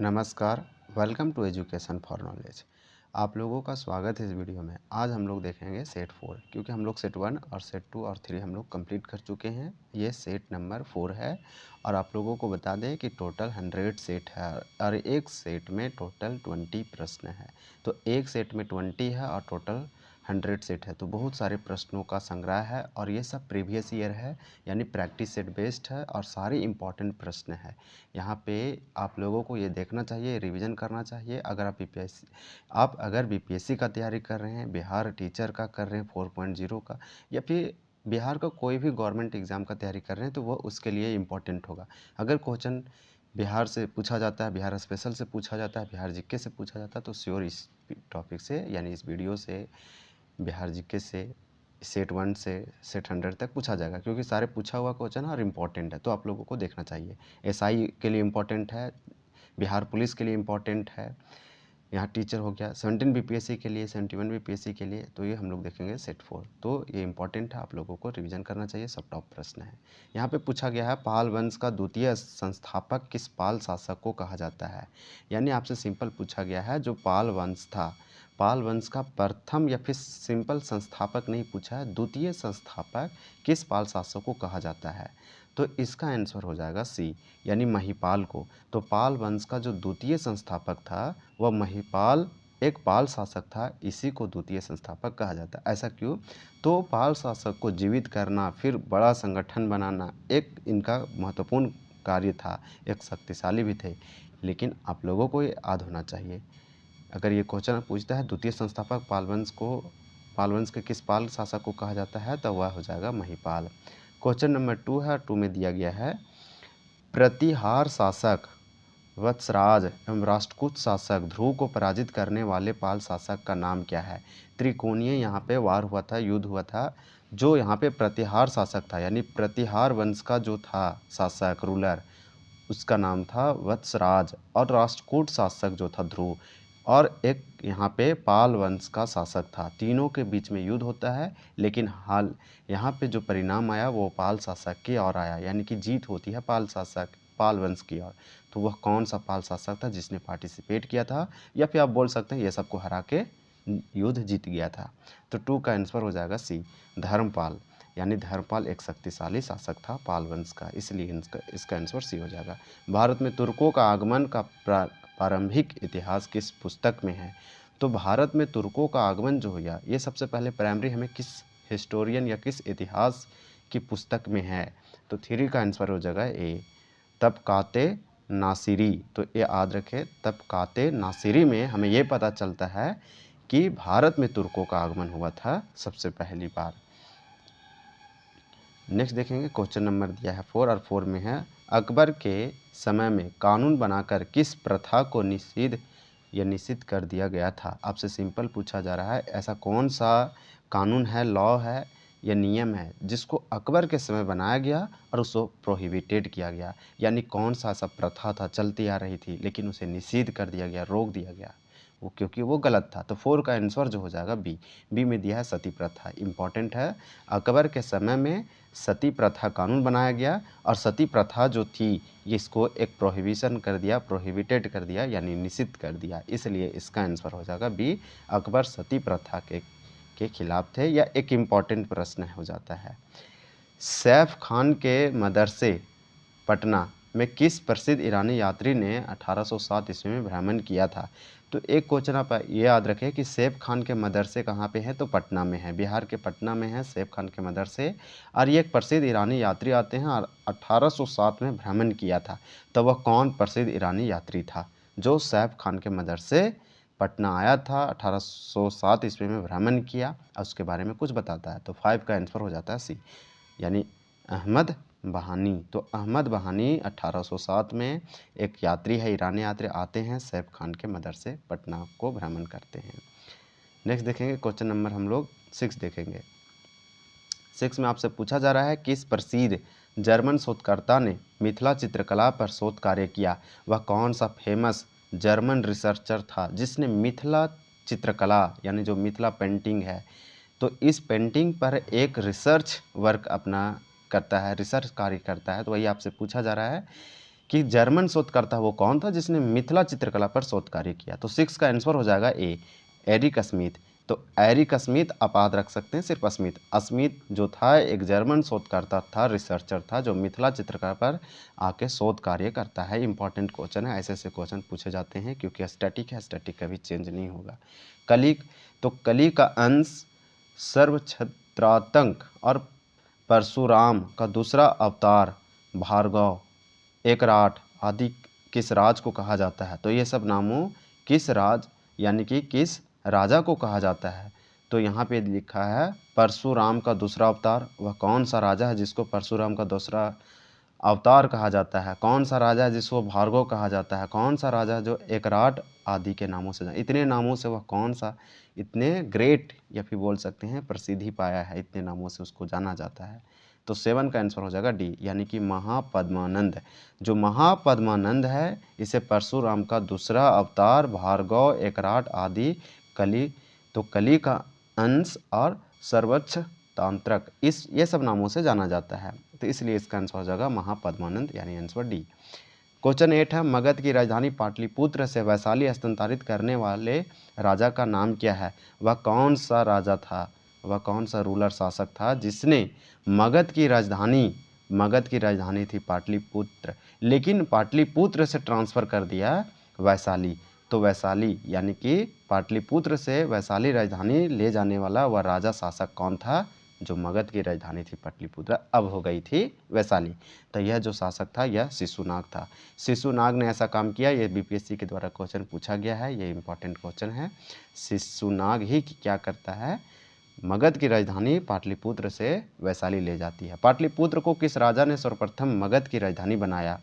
नमस्कार, welcome to education for knowledge. आप लोगों का स्वागत है इस वीडियो में। आज हम लोग देखेंगे सेट 4 क्योंकि हम लोग सेट 1 और सेट 2 और 3 हम लोग कंप्लीट कर चुके हैं। ये सेट नंबर 4 है और आप लोगों को बता दें कि टोटल 100 सेट है और एक सेट में टोटल 20 प्रश्न है। तो एक सेट में 20 है और टोटल 100 सेट है, तो बहुत सारे प्रश्नों का संग्रह है और ये सब प्रीवियस ईयर है, यानी प्रैक्टिस सेट बेस्ड है और सारे इम्पॉर्टेंट प्रश्न है। यहाँ पे आप लोगों को ये देखना चाहिए, रिवीजन करना चाहिए। अगर बीपीएससी का तैयारी कर रहे हैं, बिहार टीचर का कर रहे हैं 4.0 का, या फिर बिहार का कोई भी गवर्नमेंट एग्ज़ाम का तैयारी कर रहे हैं, तो वो उसके लिए इम्पोर्टेंट होगा। अगर क्वेश्चन बिहार से पूछा जाता है, बिहार स्पेशल से पूछा जाता है, बिहार जीके से पूछा जाता है, तो श्योर इस टॉपिक से यानी इस वीडियो से बिहार जीके से सेट 1 से सेट 100 तक पूछा जाएगा, क्योंकि सारे पूछा हुआ क्वेश्चन और इम्पोर्टेंट है, तो आप लोगों को देखना चाहिए। एसआई के लिए इम्पोर्टेंट है, बिहार पुलिस के लिए इम्पोर्टेंट है, यहाँ टीचर हो गया, 17 बीपीएससी के लिए, 71 बीपीएससी के लिए, तो ये हम लोग देखेंगे सेट 4। तो ये इंपॉर्टेंट है, आप लोगों को रिवीजन करना चाहिए, सब टॉप प्रश्न है। यहाँ पे पूछा गया है, पाल वंश का द्वितीय संस्थापक किस पाल शासक को कहा जाता है। यानी आपसे सिंपल पूछा गया है, जो पाल वंश था, पाल वंश का प्रथम या फिर सिंपल संस्थापक नहीं पूछा है, द्वितीय संस्थापक किस पाल शासक को कहा जाता है। तो इसका आंसर हो जाएगा सी, यानी महिपाल को। तो पाल वंश का जो द्वितीय संस्थापक था वह महिपाल एक पाल शासक था, इसी को द्वितीय संस्थापक कहा जाता है। ऐसा क्यों? तो पाल शासक को जीवित करना, फिर बड़ा संगठन बनाना एक इनका महत्वपूर्ण कार्य था, एक शक्तिशाली भी थे। लेकिन आप लोगों को ये याद होना चाहिए, अगर ये क्वेश्चन पूछता है द्वितीय संस्थापक पाल वंश के किस पाल शासक को कहा जाता है, तो वह हो जाएगा महिपाल। क्वेश्चन नंबर 2 है, 2 में दिया गया है, प्रतिहार शासक वत्सराज एवं राष्ट्रकूट शासक ध्रुव को पराजित करने वाले पाल शासक का नाम क्या है। त्रिकोणीय यहाँ पे वार हुआ था, युद्ध हुआ था। जो यहाँ पे प्रतिहार शासक था, यानी प्रतिहार वंश का जो था शासक रूलर, उसका नाम था वत्सराज, और राष्ट्रकूट शासक जो था ध्रुव, और एक यहाँ पे पाल वंश का शासक था। तीनों के बीच में युद्ध होता है, लेकिन हाल यहाँ पे जो परिणाम आया वो पाल शासक की ओर आया, यानी कि जीत होती है पाल वंश की ओर। तो वह कौन सा पाल शासक था जिसने पार्टिसिपेट किया था, या फिर आप बोल सकते हैं ये सबको हरा के युद्ध जीत गया था। तो 2 का आंसर हो जाएगा सी, धर्मपाल। यानी धर्मपाल एक शक्तिशाली शासक था पाल वंश का, इसलिए इसका आंसर सी हो जाएगा। भारत में तुर्कों का आगमन का प्रारंभिक इतिहास किस पुस्तक में है। तो भारत में तुर्कों का आगमन जो हुआ, ये सबसे पहले प्राइमरी हमें किस हिस्टोरियन या किस इतिहास की पुस्तक में है। तो 3 का आंसर हो जाएगा ए, तबकाते नासिरी। तो ये याद रखें, तबकाते नासिरी में हमें ये पता चलता है कि भारत में तुर्कों का आगमन हुआ था सबसे पहली बार। नेक्स्ट देखेंगे, क्वेश्चन नंबर दिया है 4 और 4 में है, अकबर के समय में कानून बनाकर किस प्रथा को निषिद्ध कर दिया गया था। आपसे सिंपल पूछा जा रहा है, ऐसा कौन सा कानून है, लॉ है या नियम है जिसको अकबर के समय बनाया गया और उसको प्रोहिबिटेड किया गया, यानी कौन सा ऐसा प्रथा था चलती आ रही थी लेकिन उसे निषिद्ध कर दिया गया, रोक दिया गया वो, क्योंकि वो गलत था। तो 4 का आंसर जो हो जाएगा बी। बी में दिया है सती प्रथा, इंपॉर्टेंट है। अकबर के समय में सती प्रथा कानून बनाया गया और सती प्रथा जो थी इसको एक प्रोहिबिशन कर दिया, प्रोहिबिटेड कर दिया, यानी निषिद्ध कर दिया, इसलिए इसका आंसर हो जाएगा बी, अकबर सती प्रथा के खिलाफ थे। या एक इम्पॉर्टेंट प्रश्न हो जाता है, सैफ खान के मदरसे पटना में किस प्रसिद्ध ईरानी यात्री ने 1807 ईस्वी में भ्रमण किया था। तो एक क्वेश्चन आप ये याद रखें कि सैफ खान के मदरसे कहाँ पे हैं, तो पटना में है, बिहार के पटना में है सैफ खान के मदरसे। और ये एक प्रसिद्ध ईरानी यात्री आते हैं और 1807 में भ्रमण किया था। तो वह कौन प्रसिद्ध ईरानी यात्री था जो सैफ खान के मदरसे पटना आया था, 1807 ईस्वी में भ्रमण किया और उसके बारे में कुछ बताता है। तो 5 का आंसर हो जाता है सी, यानी अहमद बहानी। तो अहमद बहानी 1807 में एक यात्री है, ईरानी यात्री आते हैं, सैफ खान के मदरसे पटना को भ्रमण करते हैं। नेक्स्ट देखेंगे, क्वेश्चन नंबर हम लोग 6 देखेंगे। 6 में आपसे पूछा जा रहा है, किस प्रसिद्ध जर्मन शोधकर्ता ने मिथिला चित्रकला पर शोध कार्य किया। वह कौन सा फेमस जर्मन रिसर्चर था जिसने मिथिला चित्रकला यानी जो मिथिला पेंटिंग है, तो इस पेंटिंग पर एक रिसर्च वर्क अपना करता है, रिसर्च कार्य करता है। तो वही आपसे पूछा जा रहा है कि जर्मन शोधकर्ता वो कौन था जिसने मिथिला चित्रकला पर शोध कार्य किया। तो 6 का आंसर हो जाएगा ए, एरिक स्मिथ। तो एरिक स्मिथ आप याद रख सकते हैं सिर्फ स्मिथ। स्मिथ जो था एक जर्मन शोधकर्ता था, रिसर्चर था, जो मिथिला चित्रकला पर आके शोध कार्य करता है। इंपॉर्टेंट क्वेश्चन है, ऐसे ऐसे क्वेश्चन पूछे जाते हैं क्योंकि स्टैटिक है, स्टैटिक कभी चेंज नहीं होगा। कली, तो कली का अंश सर्वछत्रातंक और परशुराम का दूसरा अवतार भार्गव, एकराट आदि किस राज को कहा जाता है। तो ये सब नामों किस राज यानी कि किस राजा को कहा जाता है। तो यहाँ पे लिखा है परशुराम का दूसरा अवतार। वह कौन सा राजा है जिसको परशुराम का दूसरा अवतार कहा जाता है? कौन सा राजा है जिसको भार्गव कहा जाता है? कौन सा राजा जो एकराट आदि के नामों से, इतने नामों से वह कौन सा इतने ग्रेट या फिर बोल सकते हैं प्रसिद्धि पाया है, इतने नामों से उसको जाना जाता है। तो 7 का आंसर हो जाएगा डी, यानी कि महापद्मानंद। जो महापद्मानंद है इसे परशुराम का दूसरा अवतार, भार्गव, एकराट आदि, कली, तो कली का अंश और सर्वोच्च तांत्रक, इस ये सब नामों से जाना जाता है। तो इसलिए इसका आंसर हो जाएगा महापद्मानंद, यानी आंसर डी। क्वेश्चन 8 है, मगध की राजधानी पाटलिपुत्र से वैशाली हस्तांतरित करने वाले राजा का नाम क्या है? वह कौन सा राजा था? वह कौन सा रूलर शासक था जिसने मगध की राजधानी थी पाटलिपुत्र, लेकिन पाटलिपुत्र से ट्रांसफ़र कर दिया वैशाली। तो वैशाली यानी कि पाटलिपुत्र से वैशाली राजधानी ले जाने वाला वह राजा शासक कौन था? जो मगध की राजधानी थी पाटलिपुत्र अब हो गई थी वैशाली। तो यह जो शासक था यह शिशुनाग था। शिशुनाग ने ऐसा काम किया, ये बीपीएससी के द्वारा क्वेश्चन पूछा गया है, ये इंपॉर्टेंट क्वेश्चन है। शिशुनाग ही क्या करता है? मगध की राजधानी पाटलिपुत्र से वैशाली ले जाती है। पाटलिपुत्र को किस राजा ने सर्वप्रथम मगध की राजधानी बनाया?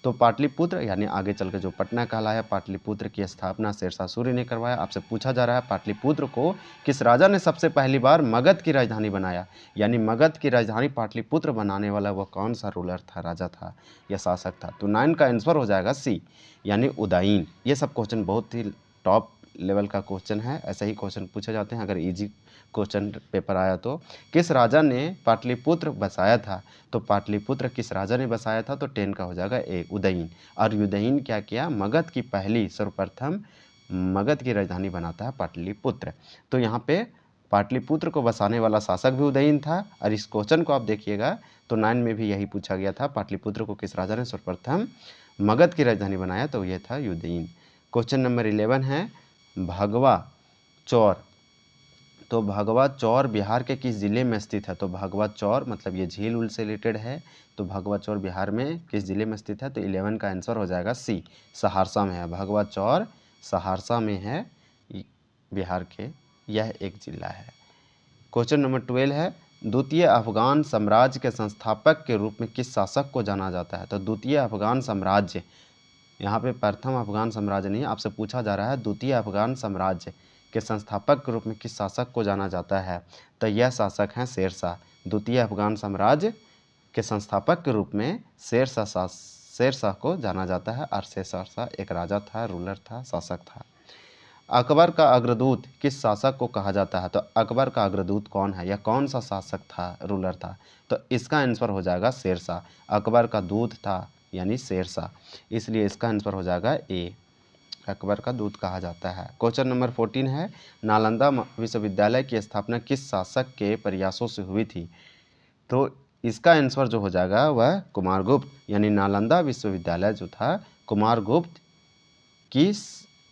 तो पाटलिपुत्र यानी आगे चल के जो पटना कहलाया, पाटलिपुत्र की स्थापना शेरशाह सूर्य ने करवाया। आपसे पूछा जा रहा है पाटलिपुत्र को किस राजा ने सबसे पहली बार मगध की राजधानी बनाया, यानी मगध की राजधानी पाटलिपुत्र बनाने वाला वह कौन सा रूलर था, राजा था या शासक था? तो 9 का आंसर हो जाएगा सी, यानी उदयन। ये सब क्वेश्चन बहुत ही टॉप लेवल का क्वेश्चन है, ऐसे ही क्वेश्चन पूछे जाते हैं अगर इजी क्वेश्चन पेपर आया तो। किस राजा ने पाटलिपुत्र बसाया था? तो पाटलिपुत्र किस राजा ने बसाया था? तो 10 का हो जाएगा ए, उदयन। और उदयन क्या किया? मगध की पहली सर्वप्रथम मगध की राजधानी बनाता है पाटलिपुत्र। तो यहाँ पे पाटलिपुत्र को बसाने वाला शासक भी उदयन था। और इस क्वेश्चन को आप देखिएगा तो 9 में भी यही पूछा गया था, पाटलिपुत्र को किस राजा ने सर्वप्रथम मगध की राजधानी बनाया? तो ये था उदयन। क्वेश्चन नंबर 11 है, भगवा चौर। तो भगवा चौर बिहार के किस ज़िले में स्थित है? तो भगवा चौर मतलब ये झील उल से रिलेटेड है। तो भगवा चौर बिहार में किस ज़िले में स्थित है? तो 11 का आंसर हो जाएगा सी, सहरसा में है। भगवा चौर सहरसा में है, बिहार के यह एक जिला है। क्वेश्चन नंबर 12 है, द्वितीय अफगान साम्राज्य के संस्थापक के रूप में किस शासक को जाना जाता है? तो द्वितीय अफगान साम्राज्य, यहाँ पे प्रथम अफगान साम्राज्य नहीं, आपसे पूछा जा रहा है द्वितीय अफगान साम्राज्य के संस्थापक के रूप में किस शासक को जाना जाता है? तो यह शासक हैं शेरशाह। द्वितीय अफगान साम्राज्य के संस्थापक के रूप में शेरशाह को जाना जाता है। और शेरशाह एक राजा था, रूलर था, शासक था। अकबर का अग्रदूत किस शासक को कहा जाता है? तो अकबर का अग्रदूत कौन है या कौन सा शासक था, रूलर था? तो इसका आंसर हो जाएगा शेरशाह। अकबर का दूत था यानी शेरशाह, इसलिए इसका आंसर हो जाएगा ए, अकबर का दूत कहा जाता है। क्वेश्चन नंबर 14 है, नालंदा विश्वविद्यालय की स्थापना किस शासक के प्रयासों से हुई थी? तो इसका आंसर जो हो जाएगा वह कुमारगुप्त, यानी नालंदा विश्वविद्यालय जो था कुमारगुप्त किस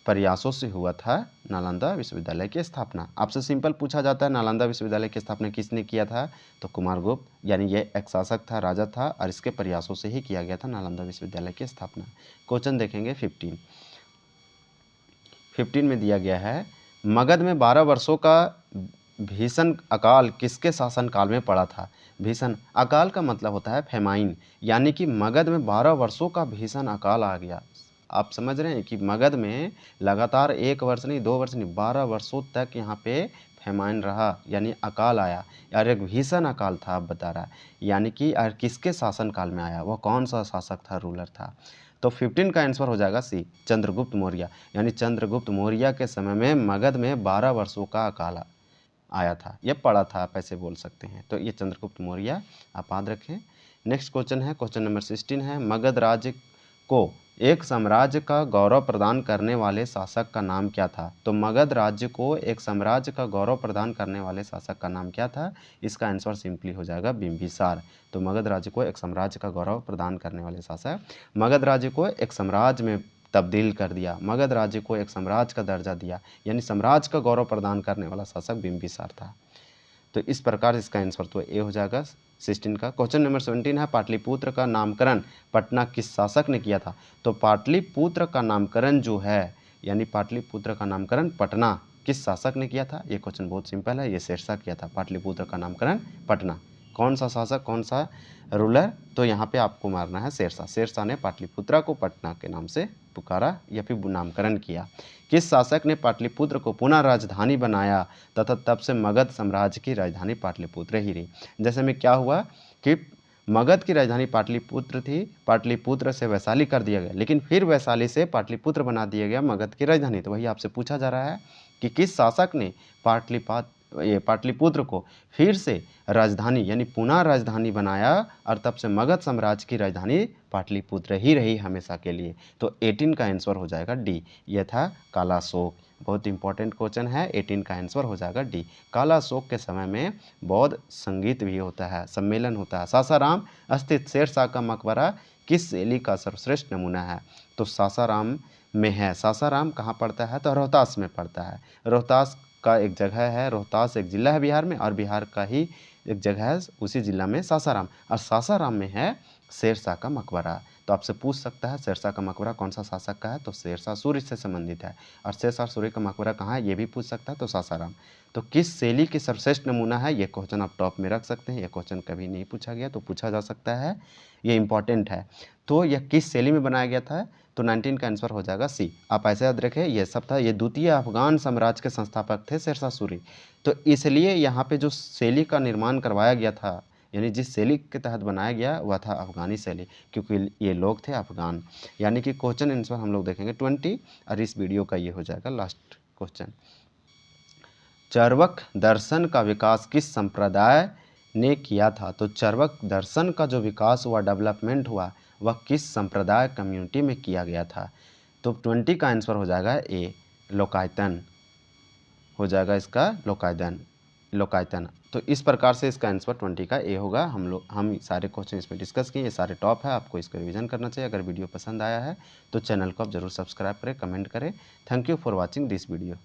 प्रयासों से हुआ था नालंदा विश्वविद्यालय की स्थापना। आपसे सिंपल पूछा जाता है नालंदा विश्वविद्यालय की स्थापना किसने किया था? तो कुमारगुप्त, यानी यह एक शासक था, राजा था, और इसके प्रयासों से ही किया गया था नालंदा विश्वविद्यालय की स्थापना। क्वेश्चन देखेंगे 15 में दिया गया है, मगध में 12 वर्षों का भीषण अकाल किसके शासनकाल में पड़ा था? भीषण अकाल का मतलब होता है फेमाइन, यानी कि मगध में 12 वर्षों का भीषण अकाल आ गया। आप समझ रहे हैं कि मगध में लगातार 1 वर्ष नहीं, 2 वर्ष नहीं, 12 वर्षों तक यहाँ पे फेमाइन रहा, यानी अकाल आया, यार एक भीषण अकाल था। आप बता रहा है यानी कि किसके शासनकाल में आया, वह कौन सा शासक था, रूलर था? तो 15 का आंसर हो जाएगा सी, चंद्रगुप्त मौर्य, यानी चंद्रगुप्त मौर्य के समय में मगध में 12 वर्षों का अकाल आया था, ये पड़ा था, आप ऐसे बोल सकते हैं। तो ये चंद्रगुप्त मौर्य आप याद रखें। नेक्स्ट क्वेश्चन है, क्वेश्चन नंबर 16 है, मगध राज्य को एक साम्राज्य का गौरव प्रदान करने वाले शासक का नाम क्या था। तो मगध राज्य को एक साम्राज्य का गौरव प्रदान करने वाले शासक का नाम क्या था। इसका आंसर सिंपली हो जाएगा बिंबिसार। तो मगध राज्य को एक साम्राज्य का गौरव प्रदान करने वाले शासक, मगध राज्य को एक साम्राज्य में तब्दील कर दिया, मगध राज्य को एक साम्राज्य का दर्जा दिया, यानी साम्राज्य का गौरव प्रदान करने वाला शासक बिंबिसार था। तो इस प्रकार इसका आंसर तो ए हो जाएगा 16 का। क्वेश्चन नंबर 17 है, पाटलिपुत्र का नामकरण पटना किस शासक ने किया था। तो पाटलिपुत्र का नामकरण जो है, यानी पाटलिपुत्र का नामकरण पटना किस शासक ने किया था। ये क्वेश्चन बहुत सिंपल है, ये शेरशाह किया था। पाटलिपुत्र का नामकरण पटना, कौन सा शासक, कौन सा रूलर, तो यहाँ पे आपको मारना है शेरशाह। शेरशाह ने पाटलिपुत्रा को पटना के नाम से पुकारा या फिर नामकरण किया। किस शासक ने पाटलिपुत्र को पुनः राजधानी बनाया तथा तब से मगध साम्राज्य की राजधानी पाटलिपुत्र ही रही। जैसे में क्या हुआ कि मगध की राजधानी पाटलिपुत्र थी, पाटलिपुत्र से वैशाली कर दिया गया, लेकिन फिर वैशाली से पाटलिपुत्र बना दिया गया मगध की राजधानी। तो वही आपसे पूछा जा रहा है कि किस शासक ने पाटलिपुत्र को फिर से राजधानी यानी पुनः राजधानी बनाया और तब से मगध साम्राज्य की राजधानी पाटलिपुत्र ही रही हमेशा के लिए। तो 18 का आंसर हो जाएगा डी, यह था कालाशोक। बहुत इंपॉर्टेंट क्वेश्चन है, 18 का आंसर हो जाएगा डी। कालाशोक के समय में बौद्ध संगीत भी होता है, सम्मेलन होता है। सासाराम स्थित शेरशाह का मकबरा किस शैली का सर्वश्रेष्ठ नमूना है। तो सासाराम में है, सासाराम कहाँ पड़ता है, तो रोहतास में पड़ता है। रोहतास का एक जगह है, रोहतास एक ज़िला है बिहार में, और बिहार का ही एक जगह है उसी ज़िला में सासाराम, और सासाराम में है शेरशाह का मकबरा। तो आपसे पूछ सकता है शेरशाह का मकबरा कौन सा शासक का है, तो शेरशाह सूर्य से संबंधित है। और शेरशाह सूर्य का मकबरा कहाँ है, ये भी पूछ सकता है, तो सासाराम। तो किस शैली की सर्वश्रेष्ठ नमूना है, ये क्वेश्चन आप टॉप में रख सकते हैं। ये क्वेश्चन कभी नहीं पूछा गया, तो पूछा जा सकता है, ये इंपॉर्टेंट है। तो यह किस शैली में बनाया गया था, तो 19 का आंसर हो जाएगा सी। आप ऐसे याद रखें, ये सब था, ये द्वितीय अफगान साम्राज्य के संस्थापक थे शेरशाह सूरी। तो इसलिए यहाँ पे जो शैली का निर्माण करवाया गया था, यानी जिस शैली के तहत बनाया गया वह था अफगानी शैली, क्योंकि ये लोग थे अफगान। यानी कि क्वेश्चन आंसर हम लोग देखेंगे 20, और इस वीडियो का ये हो जाएगा लास्ट क्वेश्चन। चर्वक दर्शन का विकास किस संप्रदाय ने किया था। तो चर्वक दर्शन का जो विकास हुआ, डेवलपमेंट हुआ, वह किस संप्रदाय कम्युनिटी में किया गया था। तो 20 का आंसर हो जाएगा ए, लोकायतन हो जाएगा इसका, लोकायतन। तो इस प्रकार से इसका आंसर 20 का ए होगा। हम सारे क्वेश्चन इसमें डिस्कस किए, ये सारे टॉप है, आपको इसका रिवीजन करना चाहिए। अगर वीडियो पसंद आया है तो चैनल को आप जरूर सब्सक्राइब करें, कमेंट करें। Thank you for watching this video.